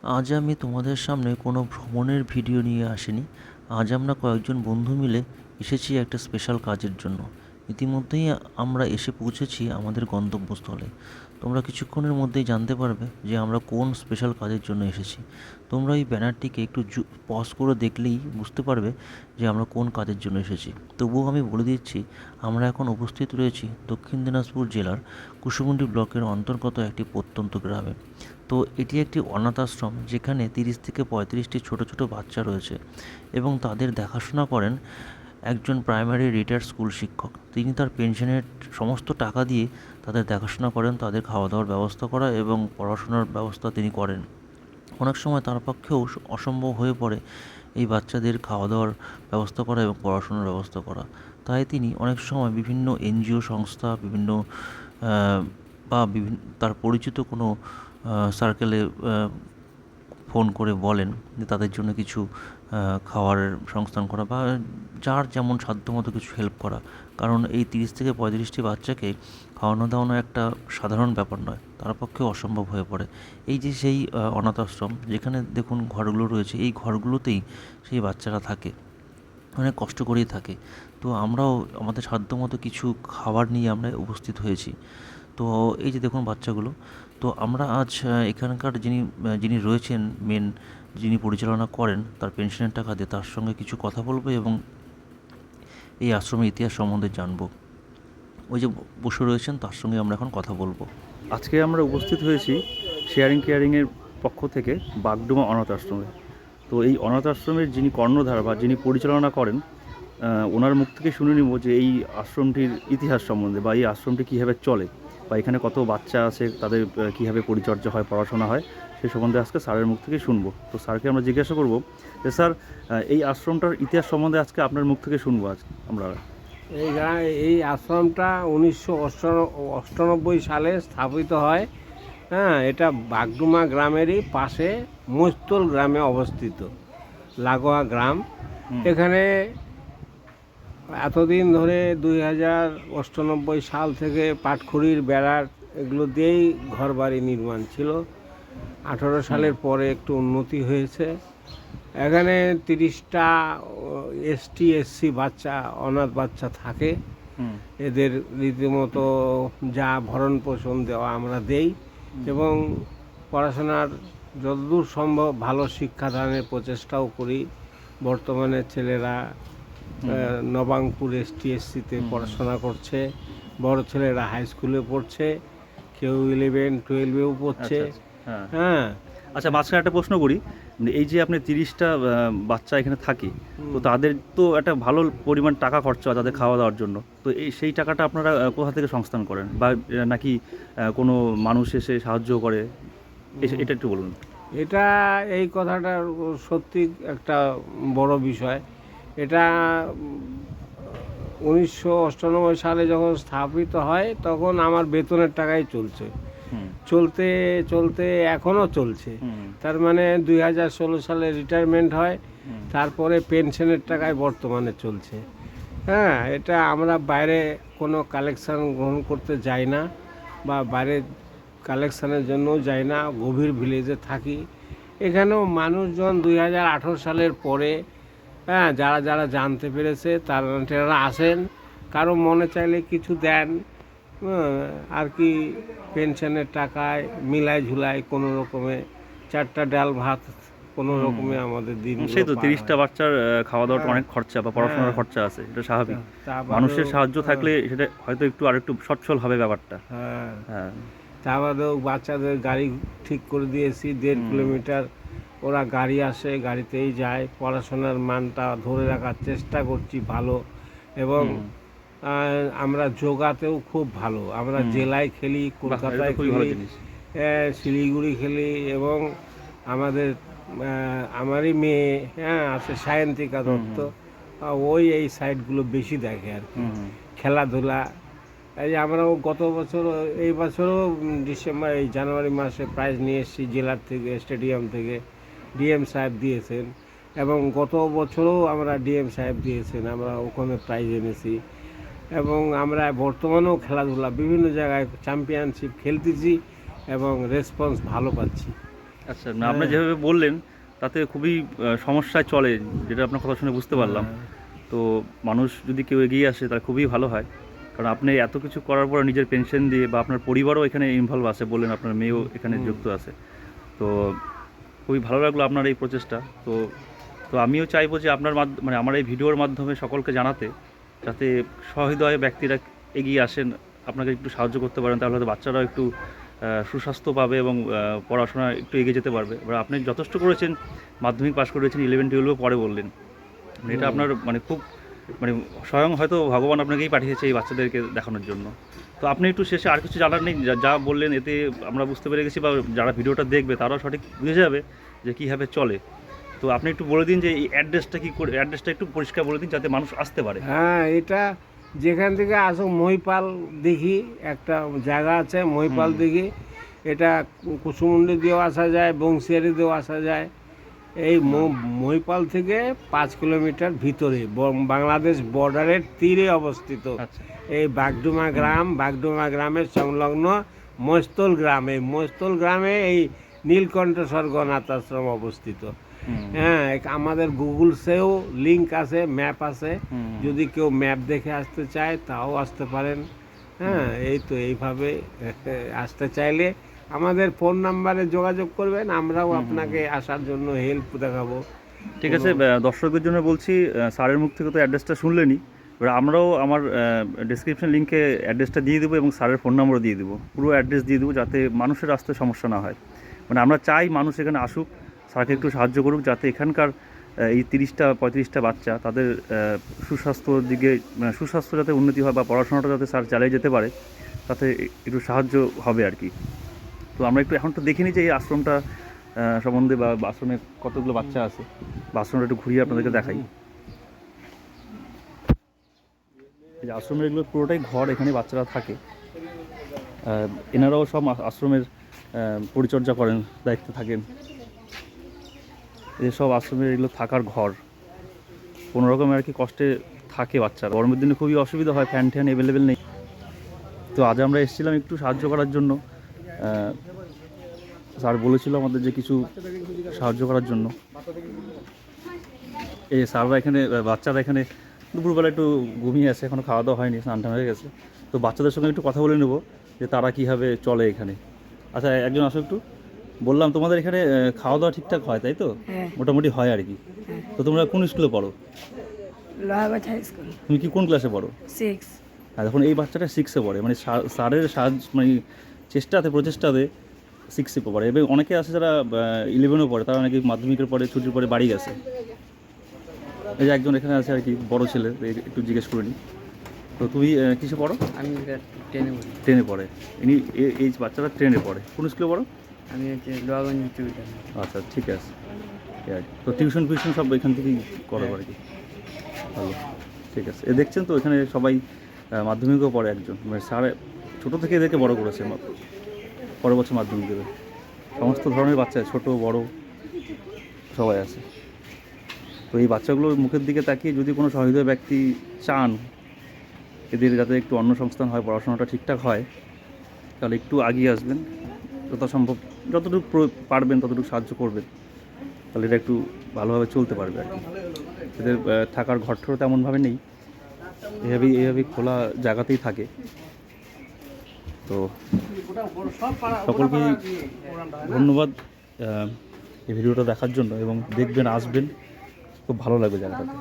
আজ আমি তোমাদের সামনে কোনো ভ্রমণের ভিডিও নিয়ে আসিনি। আজ আমরা কয়েকজন বন্ধু মিলে এসেছি একটা স্পেশাল কাজের জন্য। ইতিমধ্যেই আমরা এসে পৌঁছেছি আমাদের গন্তব্যস্থলে। তোমরা কিছুক্ষণের মধ্যেই জানতে পারবে যে আমরা কোন স্পেশাল কাজের জন্য এসেছি। তোমরা এই ব্যানারটিকে একটু পজ করে দেখলেই বুঝতে পারবে যে আমরা কোন কাজের জন্য এসেছি। তবুও আমি বলে দিচ্ছি, আমরা এখন উপস্থিত রয়েছি দক্ষিণ দিনাজপুর জেলার কুশমুন্ডি ব্লকের অন্তর্গত একটি প্রত্যন্ত গ্রামে। তো এটি একটি অনাথ আশ্রম, যেখানে 30 থেকে 35টি ছোট ছোট বাচ্চা রয়েছে এবং তাদের দেখাশোনা করেন একজন প্রাইমারি রিটায়ার্ড স্কুল শিক্ষক। তিনি তার পেনশনের সমস্ত টাকা দিয়ে তাদের দেখাশোনা করেন, তাদের খাওয়া দাওয়ার ব্যবস্থা করা এবং পড়াশোনার ব্যবস্থা তিনি করেন। অনেক সময় তার পক্ষেও অসম্ভব হয়ে পড়ে এই বাচ্চাদের খাওয়া দাওয়ার ব্যবস্থা করা এবং পড়াশোনার ব্যবস্থা করা। তাই তিনি অনেক সময় বিভিন্ন এনজিও সংস্থা, বিভিন্ন তার পরিচিত কোনো সার্কেলে ফোন করে বলেন যে তাদের জন্য কিছু খাওয়ারের সংস্থান করা বা যার যেমন সাধ্যমতো কিছু হেল্প করা। কারণ এই 30 থেকে 35টি বাচ্চাকে খাওয়ানো দাওয়ানো একটা সাধারণ ব্যাপার নয়, তার পক্ষে অসম্ভব হয়ে পড়ে। এই যে সেই অনাথ আশ্রম, যেখানে দেখুন ঘরগুলো রয়েছে, এই ঘরগুলোতেই সেই বাচ্চারা থাকে, অনেক কষ্ট করেই থাকে। তো আমরাও আমাদের সাধ্যমতো কিছু খাবার নিয়ে আমরা উপস্থিত হয়েছি। তো এই যে দেখুন বাচ্চাগুলো, তো আমরা আজ এখানকার যিনি রয়েছেন মেন, যিনি পরিচালনা করেন তার পেনশনের টাকা দিয়ে, তার সঙ্গে কিছু কথা বলবো এবং এই আশ্রমের ইতিহাস সম্বন্ধে জানবো। ওই যে বসে রয়েছেন, তার সঙ্গে আমরা এখন কথা বলবো। আজকে আমরা উপস্থিত হয়েছি শেয়ারিং কেয়ারিংয়ের পক্ষ থেকে বাগডুমা অনাথ আশ্রমে। তো এই অনাথ আশ্রমের যিনি কর্ণধার বা যিনি পরিচালনা করেন, ওনার মুখ থেকে শুনে নিব যে এই আশ্রমটির ইতিহাস সম্বন্ধে, বা এই আশ্রমটি কীভাবে চলে, বা এখানে কত বাচ্চা আছে, তাদের কীভাবে পরিচর্যা হয়, পড়াশোনা হয়, সেই সম্বন্ধে আজকে স্যারের মুখ থেকে শুনবো। তো স্যারকে আমরা জিজ্ঞাসা করব যে স্যার, এই আশ্রমটার ইতিহাস সম্বন্ধে আজকে আপনার মুখ থেকে শুনবো আজ আমরা। এই আশ্রমটা 1998 সালে স্থাপিত হয়। হ্যাঁ, এটা বাগডুমা গ্রামেরই পাশে মৈস্তল গ্রামে অবস্থিত, লাগোয়া গ্রাম। এখানে এতদিন ধরে 2098 সাল থেকে পাটখড়ির বেড়ার এগুলো দিয়েই ঘরবাড়ি নির্মাণ ছিল। 18 সালের পরে একটু উন্নতি হয়েছে। এখানে 30টা এসটি এসসি বাচ্চা, অনাথ বাচ্চা থাকে। এদের রীতিমতো যা ভরণ পোষণ দেওয়া আমরা দেই এবং পড়াশোনার যতদূর সম্ভব ভালো শিক্ষাদানের প্রচেষ্টাও করি। বর্তমানে ছেলেরা নবাঙ্গপুর এসটিএসসিতে পড়াশোনা করছে, বড় ছেলেরা হাই স্কুলে পড়ছে, কেউ 11-12-এও পড়ছে। হ্যাঁ, আচ্ছা, মাঝখানে একটা প্রশ্ন করি। এই যে আপনি 30টা বাচ্চা এখানে থাকে, তো তাদের তো একটা ভালো পরিমাণ টাকা খরচা হয় তাদের খাওয়া দাওয়ার জন্য। তো সেই টাকাটা আপনারা কোথা থেকে সংস্থান করেন, বা নাকি কোনো মানুষ এসে সাহায্য করে, এটা একটু বলুন। এটা এই কথাটা সত্যি একটা বড় বিষয়। এটা 1998 সালে যখন স্থাপিত হয় তখন আমার বেতনের টাকাই চলতে চলতে এখনও চলছে। তার মানে 2016 সালে রিটায়ারমেন্ট হয়, তারপরে পেনশনের টাকায় বর্তমানে চলছে। হ্যাঁ, এটা আমরা বাইরে কোনো কালেকশান গ্রহণ করতে যাই না, বা বাইরে কালেকশানের জন্যও যাই না, গভীর ভিলেজে থাকি। এখানেও মানুষজন 2018 সালের পরে, হ্যাঁ, যারা যারা জানতে পেরেছে তারা আসেন, কারো মনে চাইলে কিছু দেন, আর কি পেনশনের টাকায় মিলাই ঝুলাই কোনো রকমে 4টা ডাল ভাত কোনো রকমে আমাদের দিন। সেই তো 30টা বাচ্চার খাওয়া দাওয়াটা অনেক খরচা, বা পড়াশোনার খরচা আছে, এটা স্বাভাবিক। মানুষের সাহায্য থাকলে সেটা হয়তো একটু সচ্ছল হবে ব্যাপারটা। হ্যাঁ, তা বাদেও বাচ্চাদের গাড়ি ঠিক করে দিয়েছি, 1.5 কিলোমিটার ওরা গাড়ি আসে, গাড়িতেই যায়। পড়াশোনার মানটা ধরে রাখার চেষ্টা করছি ভালো, এবং আমরা যোগাতেও খুব ভালো। আমরা জেলায় খেলি, কলকাতায় খেলি, শিলিগুড়ি খেলি, এবং আমারই মেয়ে, হ্যাঁ, আছে সায়ন্তিকা দত্ত, ওই এই সাইডগুলো বেশি দেখে আর কি, খেলাধুলা। এই যে আমরাও গত বছর, এই বছরও এই জানুয়ারি মাসে প্রাইজ নিয়ে এসেছি জেলার থেকে, স্টেডিয়াম থেকে ডিএম সাহেব দিয়েছেন, এবং গত বছরও আমরা ডিএম সাহেব দিয়েছেন, আমরা ওখানে প্রাইজ এনেছি। এবং আমরা বর্তমানেও খেলাধুলা বিভিন্ন জায়গায় চ্যাম্পিয়নশিপ খেলতেছি এবং রেসপন্স ভালো পাচ্ছি। আচ্ছা, না আপনি যেভাবে বললেন তাতে খুবই সমস্যায় চলে, যেটা আপনার কথা শুনে বুঝতে পারলাম। তো মানুষ যদি কেউ এগিয়ে আসে তাহলে খুবই ভালো হয়, কারণ আপনি এত কিছু করার পর নিজের পেনশন দিয়ে, বা আপনার পরিবারও এখানে ইনভলভ আছে বললেন, আপনার মেয়েও এখানে যুক্ত আছে। তো খুবই ভালো লাগলো আপনার এই প্রচেষ্টা। তো তো আমিও চাইবো যে আপনার মানে আমার এই ভিডিওর মাধ্যমে সকলকে জানাতে, যাতে সহৃদয় ব্যক্তিরা এগিয়ে আসেন, আপনাকে একটু সাহায্য করতে পারেন, তাহলে হয়তো বাচ্চারাও একটু সুস্বাস্থ্য পাবে এবং পড়াশোনা একটু এগিয়ে যেতে পারবে। এবার আপনি যথেষ্ট করেছেন, মাধ্যমিক পাশ করেছেন, 11-12 পরে বললেন, মানে এটা আপনার মানে খুব মানে স্বয়ং হয়তো ভগবান আপনাকেই পাঠিয়েছে এই বাচ্চাদেরকে দেখানোর জন্য। তো আপনি একটু শেষে আর কিছু জানার নেই? যা বললেন এতে আমরা বুঝতে পেরে গেছি, বা যারা ভিডিওটা দেখবে তারাও সঠিক বুঝে যাবে যে কীভাবে চলে। তো আপনি একটু বলে দিন যে এই অ্যাড্রেসটা কী করে, অ্যাড্রেসটা একটু পরিষ্কার বলে দিন যাতে মানুষ আসতে পারে। হ্যাঁ, এটা যেখান থেকে আসো মহিপাল দিঘি একটা জায়গা আছে, মহিপাল দিঘি। এটা কুসুমুন্ডি দিয়েও আসা যায়, বংশিয়ারি দিয়েও আসা যায়। এই মহিপাল থেকে 5 কিলোমিটার ভিতরে বাংলাদেশ বর্ডারের তীরে অবস্থিত আচ্ছা। এই বাগডুমা গ্রাম। বাগডুমা গ্রামের সংলগ্ন মস্তল গ্রাম। এই মস্তল গ্রামে এই নীলকণ্ঠেশ্বর অনাথ আশ্রম অবস্থিত। হ্যাঁ, আমাদের গুগলসেও লিংক আছে, ম্যাপ আছে, যদি কেউ ম্যাপ দেখে আসতে চায় তাও আসতে পারেন। হ্যাঁ, এই তো এইভাবে আসতে চাইলে আমাদের ফোন নাম্বারে যোগাযোগ করবেন, আমরাও আপনাকে আসার জন্য হেল্প দেখাবো। ঠিক আছে, দর্শকদের জন্য বলছি, স্যারের মুখ থেকে তো অ্যাড্রেসটা শুনলেনই, এবার আমরাও আমার ডেসক্রিপশন লিঙ্কে অ্যাড্রেসটা দিয়ে দেবো এবং স্যারের ফোন নাম্বারও দিয়ে দেবো, পুরো অ্যাড্রেস দিয়ে দেবো, যাতে মানুষের আসতে সমস্যা না হয়। মানে আমরা চাই মানুষ এখানে আসুক, স্যারকে একটু সাহায্য করুক, যাতে এখানকার এই 30-35টা বাচ্চা তাদের সুস্বাস্থ্যর দিকে, মানে সুস্বাস্থ্য যাতে উন্নতি হয়, বা পড়াশোনাটা যাতে স্যার চালিয়ে যেতে পারে, তাতে একটু সাহায্য হবে আর কি। তো আমরা একটু এখন তো দেখিনি যে এই আশ্রমটা সম্বন্ধে, বা আশ্রমে কতগুলো বাচ্চা আছে, বা আশ্রমটা একটু ঘুরিয়ে আপনাদেরকে দেখাই। এই যে আশ্রমের এগুলো পুরোটাই ঘর, এখানে বাচ্চারা থাকে। এনারাও সব আশ্রমের পরিচর্যা করেন, দায়িত্বে থাকেন। এসব আশ্রমের এগুলো থাকার ঘর, কোনো রকমের আর কি কষ্টে থাকে বাচ্চারা। গরমের দিনে খুবই অসুবিধা হয়, ফ্যান ট্যান অ্যাভেলেবেল নেই। তো আজ আমরা এসেছিলাম একটু সাহায্য করার জন্য। স্যার বলেছিল আমাদের যে কিছু সাহায্য করার জন্য। এই স্যাররা এখানে, বাচ্চারা এখানে দুপুরবেলা একটু ঘুমিয়ে আছে, এখনও খাওয়া দাওয়া হয়নি, স্নান টান হয়ে গেছে। তো বাচ্চাদের সঙ্গে একটু কথা বলে নেবো যে তারা কীভাবে চলে এখানে। আচ্ছা, একজন আসো একটু। বললাম তোমাদের এখানে খাওয়া দাওয়া ঠিকঠাক হয়, তাই তো? মোটামুটি হয় আর কি। তো তোমরা কোন স্কুলে পড়ো? লোহাগঞ্জ হাই স্কুল। তুমি কি কোন ক্লাসে পড়ো? 6। আর এখন এই বাচ্চাটা 6-এ পড়ে, মানে স্যারের সাহায্য, মানে প্রচেষ্টাতে 6-এ পড়ে। এবং অনেকে আছে যারা 11-এও পড়ে, তারা অনেকে মাধ্যমিকের পরে ছুটির পরে বাড়ি গেছে। এই যে একজন এখানে আছে আর কি, বড় ছেলে, একটু জিজ্ঞেস করে নি। তো তুমি কিসে পড়ো? আমি 10-এ পড়ি। 10-এ পড়ে। এই বাচ্চারা 10-এ পড়ে। কোন স্কুলে পড়ো? আমি হচ্ছে লোহাগঞ্জ উচ্চ বিদ্যালয়। আচ্ছা, ঠিক আছে। তো টিউশন ফিউশন সব এখান থেকেই করো আর কি। ভালো, ঠিক আছে। দেখছেন তো এখানে সবাই মাধ্যমিকও পড়ে। একজন মানে স্যার ছোটো থেকে এদেরকে বড় করেছে, পরের বছর মাধ্যমিক দেবে। সমস্ত ধরনের বাচ্চা, ছোট বড় সবাই আছে। তো এই বাচ্চাগুলোর মুখের দিকে তাকিয়ে যদি কোনো সহৃদয় ব্যক্তি চান এদের যাতে একটু অন্য সংস্থান হয়, পড়াশোনাটা ঠিকঠাক হয়, তাহলে একটু এগিয়ে আসবেন, যথাসম্ভব যতটুকু পারবেন ততটুকু সাহায্য করবেন, তাহলে এটা একটু ভালোভাবে চলতে পারবে আর কি। এদের থাকার ঘরঠরও তেমনভাবে নেই, এইভাবেই খোলা জায়গাতেই থাকে। তো সকলকে ধন্যবাদ এই ভিডিওটা দেখার জন্য, এবং দেখবেন, আসবেন, খুব ভালো লাগবে জায়গাটাতে।